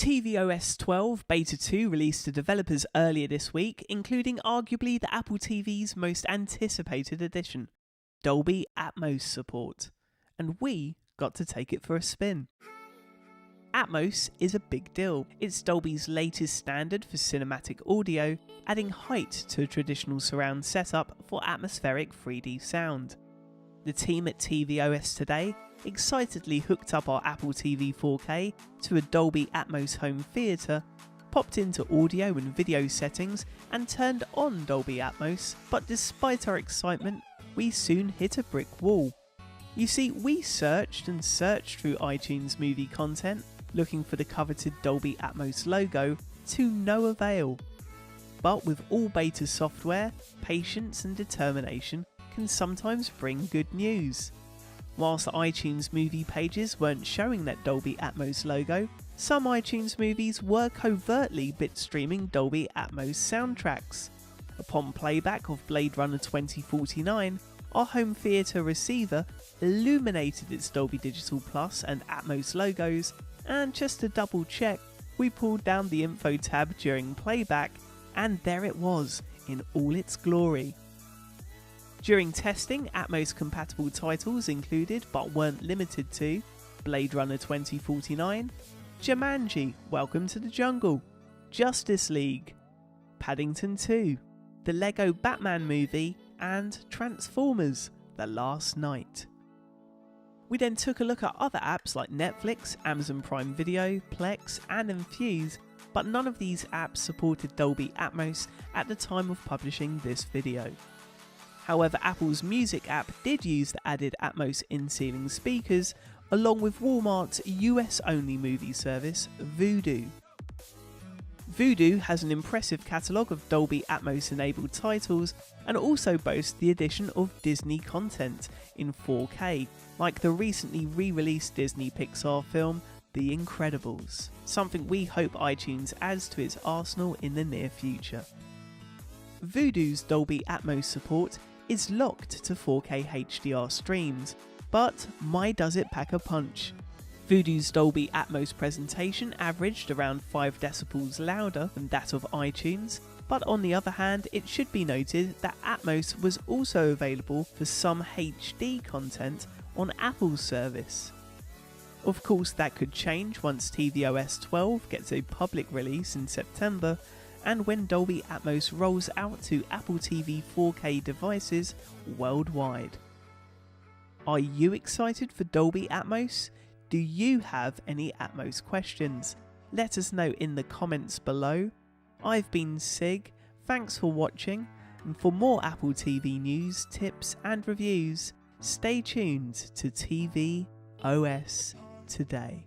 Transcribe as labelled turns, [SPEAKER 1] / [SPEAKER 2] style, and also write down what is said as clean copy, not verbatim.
[SPEAKER 1] tvOS 12 Beta 2 released to developers earlier this week, including arguably the Apple TV's most anticipated addition, Dolby Atmos support. And we got to take it for a spin. Atmos is a big deal. It's Dolby's latest standard for cinematic audio, adding height to a traditional surround setup for atmospheric 3D sound. The team at tvOS today excitedly hooked up our Apple TV 4K to a Dolby Atmos home theatre, popped into audio and video settings and turned on Dolby Atmos, but despite our excitement, we soon hit a brick wall. You see, we searched and searched through iTunes movie content, looking for the coveted Dolby Atmos logo, to no avail. But with all beta software, patience and determination can sometimes bring good news. Whilst iTunes movie pages weren't showing that Dolby Atmos logo, some iTunes movies were covertly bitstreaming Dolby Atmos soundtracks. Upon playback of Blade Runner 2049, our home theatre receiver illuminated its Dolby Digital Plus and Atmos logos, and just to double check, we pulled down the info tab during playback, and there it was in all its glory. During testing, Atmos compatible titles included, but weren't limited to, Blade Runner 2049, Jumanji: Welcome to the Jungle, Justice League, Paddington 2, the Lego Batman movie, and Transformers: The Last Night. We then took a look at other apps like Netflix, Amazon Prime Video, Plex, and Infuse, but none of these apps supported Dolby Atmos at the time of publishing this video. However, Apple's music app did use the added Atmos in-ceiling speakers, along with Walmart's US-only movie service, Vudu. Vudu has an impressive catalogue of Dolby Atmos-enabled titles and also boasts the addition of Disney content in 4K, like the recently re-released Disney Pixar film, The Incredibles, something we hope iTunes adds to its arsenal in the near future. Vudu's Dolby Atmos support is locked to 4K HDR streams, but my does it pack a punch. Vudu's Dolby Atmos presentation averaged around 5 decibels louder than that of iTunes, but on the other hand, it should be noted that Atmos was also available for some HD content on Apple's service. Of course, that could change once tvOS 12 gets a public release in September, and when Dolby Atmos rolls out to Apple TV 4K devices worldwide. Are you excited for Dolby Atmos? Do you have any Atmos questions? Let us know in the comments below. I've been Sig, thanks for watching, and for more Apple TV news, tips and reviews, stay tuned to tvOS Today.